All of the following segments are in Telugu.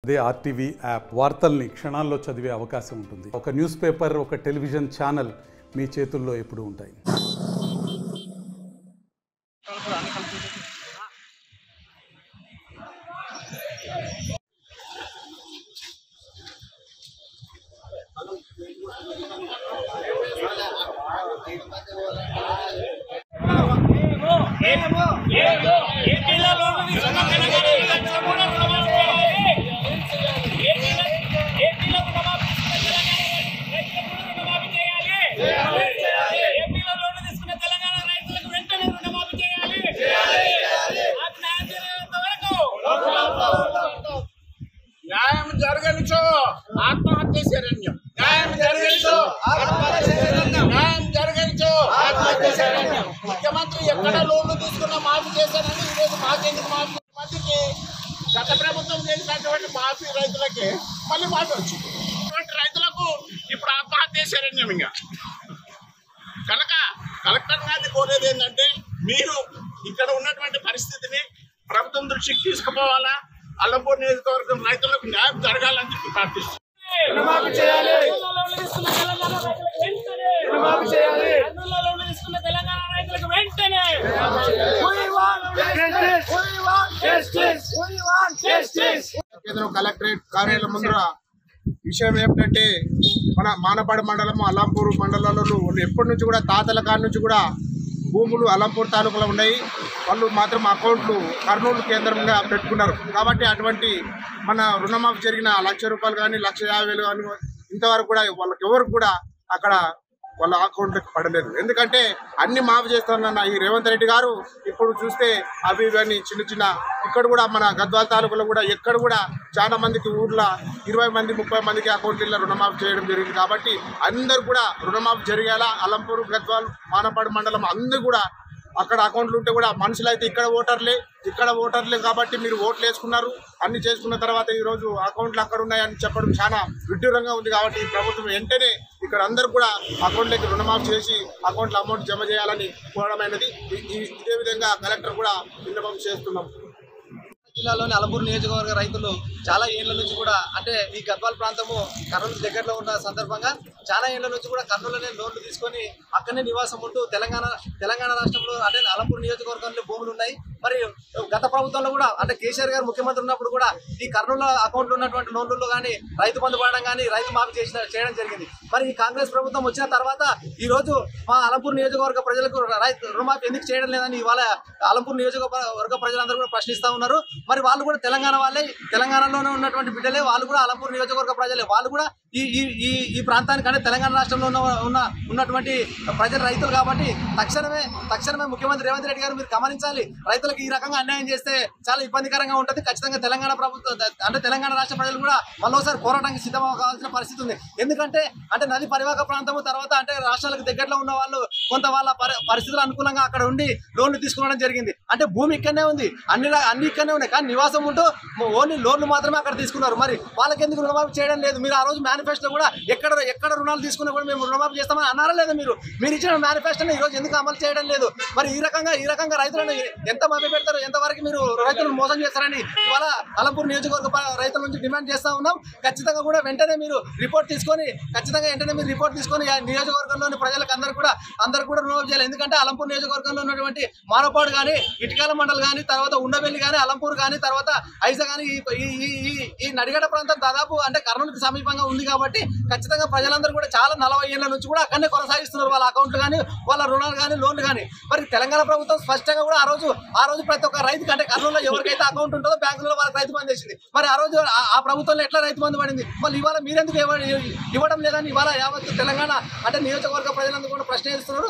అదే ఆర్టీవీ యాప్ వార్తల్ని క్షణాల్లో చదివే అవకాశం ఉంటుంది. ఒక న్యూస్ పేపర్, ఒక టెలివిజన్ ఛానల్ మీ చేతుల్లో ఎప్పుడూ ఉంటాయి. న్యాయం జరగనిచో ఆత్మహత్య శరణ్యం. న్యాయం జరగనిచో న్యాయం జరగనిచో ఆత్మహత్య శరణ్యం. ముఖ్యమంత్రి ఎక్కడ లోన్లు తీసుకున్నా మాఫీ చేశారని ఈరోజు మాకెందుకు మాఫీ? మందికి గత ప్రభుత్వం చేసినటువంటి మాఫీ రైతులకి మళ్ళీ మాఫీ వచ్చింది. రైతులకు ఇప్పుడు ఆత్మహత్య శరణ్యం. ఇంకా కనుక కలెక్టర్ గారిని కోరేది ఏంటంటే, మీరు ఇక్కడ ఉన్నటువంటి పరిస్థితిని ప్రభుత్వం దృష్టికి తీసుకుపోవాలా. అల్లంపూర్ నియోజకవర్గం రైతులకు న్యాయం జరగాలని చెప్పి ప్రార్థిస్తున్నాం. కలెక్టరేట్ కార్యాలయం ముందర విషయం ఏమిటంటే, మన మానపాడు మండలము అల్లంపూర్ మండలంలో ఎప్పటి నుంచి కూడా తాతల కాడి నుంచి కూడా భూములు అల్లంపూర్ తాలూకాలో ఉన్నాయి. వాళ్ళు మాత్రం అకౌంట్లు కర్నూలు కేంద్రంగా పెట్టుకున్నారు. కాబట్టి అటువంటి మన రుణమాఫీ జరిగిన ₹1,00,000 కానీ ₹1,50,000 కానీ ఇంతవరకు కూడా వాళ్ళకి ఎవరికి కూడా అక్కడ వాళ్ళ అకౌంట్లకు పడలేదు. ఎందుకంటే అన్ని మాఫీ చేస్తానన్న ఈ రేవంత్ రెడ్డి గారు ఇప్పుడు చూస్తే అవి ఇవన్నీ చిన్న చిన్న ఇక్కడ కూడా మన గద్వాల తాలూకాలో కూడా ఎక్కడ కూడా చాలా మందికి ఊర్లో 20 మంది 30 మందికి అకౌంట్లలో రుణమాఫీ చేయడం జరిగింది. కాబట్టి అందరు కూడా రుణమాఫీ జరిగేలా అల్లంపూర్, గద్వాల్, మానపాడు మండలం అందరూ కూడా అక్కడ అకౌంట్లు ఉంటే కూడా మనుషులు అయితే ఇక్కడ ఓటర్లే కాబట్టి మీరు ఓట్లు వేసుకున్నారు. అన్ని చేసుకున్న తర్వాత ఈరోజు అకౌంట్లు అక్కడ ఉన్నాయని చెప్పడం చాలా విడ్డూరంగా ఉంది. కాబట్టి ఈ ప్రభుత్వం వెంటనే ఇక్కడ అందరూ కూడా అకౌంట్లకి రుణమాఫీ చేసి అకౌంట్లో అమౌంట్ జమ చేయాలని కోరడమైనది. ఇదే విధంగా కలెక్టర్ కూడా విన్నపం చేస్తున్నాం. జిల్లాలోని అల్లంపూర్ నియోజకవర్గ రైతులు చాలా ఏళ్ల నుంచి కూడా, అంటే ఈ గద్వాల ప్రాంతము కర్నూలు దగ్గరలో ఉన్న సందర్భంగా చాలా ఏళ్ల నుంచి కూడా కర్నూలులోనే లోన్లు తీసుకొని అక్కడనే నివాసం ఉంటూ తెలంగాణ రాష్ట్రంలో అంటే అల్లంపూర్ నియోజకవర్గంలో భూములు ఉన్నాయి. మరి గత ప్రభుత్వంలో కూడా అంటే కేసీఆర్ గారు ముఖ్యమంత్రి ఉన్నప్పుడు కూడా ఈ కర్నూలు అకౌంట్లో ఉన్నటువంటి లోన్లలో కానీ రైతు బంధు పడడం కానీ రైతు మాఫీ చేయడం జరిగింది. మరి ఈ కాంగ్రెస్ ప్రభుత్వం వచ్చిన తర్వాత ఈ రోజు మా అల్లంపూర్ నియోజకవర్గ ప్రజలకు రుణమాఫీ ఎందుకు చేయడం లేదని ఇవాళ అల్లంపూర్ నియోజకవర్గ ప్రజలందరూ కూడా ప్రశ్నిస్తూ ఉన్నారు. మరి వాళ్ళు కూడా తెలంగాణ వాళ్ళే, తెలంగాణలోనే ఉన్నటువంటి బిడ్డలే, వాళ్ళు కూడా అల్లంపూర్ నియోజకవర్గ ప్రజలే. వాళ్ళు కూడా ఈ ప్రాంతానికి అంటే తెలంగాణ రాష్ట్రంలో ఉన్నటువంటి ప్రజలు రైతులు. కాబట్టి తక్షణమే ముఖ్యమంత్రి రేవంత్ రెడ్డి గారు మీరు గమనించాలి. రైతులకు ఈ రకంగా అన్యాయం చేస్తే చాలా ఇబ్బందికరంగా ఉంటుంది. ఖచ్చితంగా తెలంగాణ ప్రభుత్వం అంటే తెలంగాణ రాష్ట్ర ప్రజలు కూడా మరోసారి పోరాటానికి సిద్ధమవ్వాల్సిన పరిస్థితి ఉంది. ఎందుకంటే అంటే నది పరివాహక ప్రాంతము తర్వాత అంటే రాష్ట్రాలకు దగ్గరలో ఉన్న వాళ్ళు కొంత వాళ్ళ పరిస్థితులు అనుకూలంగా అక్కడ ఉండి లోన్లు తీసుకోవడం జరిగింది. అంటే భూమి ఇక్కడనే ఉంది, అన్ని ఇక్కడనే ఉన్నాయి, కానీ నివాసం ఉంటూ ఓన్లీ లోన్లు మాత్రమే అక్కడ తీసుకున్నారు. మరి వాళ్ళకి ఎందుకు రుణమాఫీ చేయడం లేదు? మీరు ఆ రోజు మేనిఫెస్టో కూడా ఎక్కడ రుణాలు తీసుకున్నా కూడా మేము రుణమాఫీ చేస్తామని అన్నారా లేదా? మీరు ఇచ్చిన మేనిఫెస్టోని ఈ రోజు ఎందుకు అమలు చేయడం లేదు? మరి ఈ రకంగా రైతులను ఎంత మాఫీ పెడతారు, ఎంతవరకు మీరు రైతులను మోసం చేస్తారని ఇవాళ అల్లంపూర్ నియోజకవర్గ రైతుల నుంచి డిమాండ్ చేస్తా ఉన్నాం. ఖచ్చితంగా కూడా వెంటనే మీరు రిపోర్ట్ తీసుకొని నియోజకవర్గంలోని ప్రజలకు అందరూ కూడా రుణమాఫీ చేయాలి. ఎందుకంటే అల్లంపూర్ నియోజకవర్గంలో ఉన్నటువంటి మానపాడు కానీ, ఇటుకాల మండల్ కానీ, తర్వాత ఉండవెల్లి కానీ, అల్లంపూర్ కానీ, తర్వాత ఐజా కానీ ఈ నడిగడ్డ ప్రాంతం దాదాపు అంటే కర్నూలుకి సమీపంగా ఉంది. కాబట్టి ఖచ్చితంగా ప్రజలందరూ కూడా చాలా 40 ఏళ్ల నుంచి కూడా అక్కడనే కొనసాగిస్తున్నారు వాళ్ళ అకౌంట్లు కానీ, వాళ్ళ రుణాలు కానీ, లోన్లు కానీ. మరి తెలంగాణ ప్రభుత్వం స్పష్టంగా కూడా ఆ రోజు ప్రతి ఒక్క రైతుకి అంటే కర్నూలులో ఎవరికైతే అకౌంట్ ఉంటుందో బ్యాంకులలో వాళ్ళకి రైతు బంధు చేసింది. మరి ఆ రోజు ఆ ప్రభుత్వంలో ఎట్లా రైతు బంధు పడింది? మళ్ళీ ఇవాళ మీరెందుకు ఇవ్వడం లేదని ఇవాళ యావత్ తెలంగాణ అంటే నియోజకవర్గ ప్రజలందరూ కూడా ప్రశ్నిస్తున్నారు.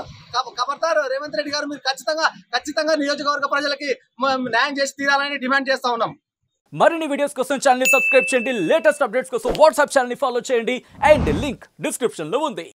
ఖబర్దార్ రేవంత్ రెడ్డి గారు, మీరు ఖచ్చితంగా నియోజకవర్గ ప్రజలకి న్యాయం చేసి తీరాలని డిమాండ్ చేస్తా ఉన్నాం. మరిన్ని వీడియోస్ కోసం ఛానల్ ని సబ్స్క్రైబ్ చేయండి. లేటెస్ట్ అప్డేట్స్ కోసం వాట్సాప్ ఛానల్ ని ఫాలో చేయండి. అండ్ లింక్ డిస్క్రిప్షన్ లో ఉంది.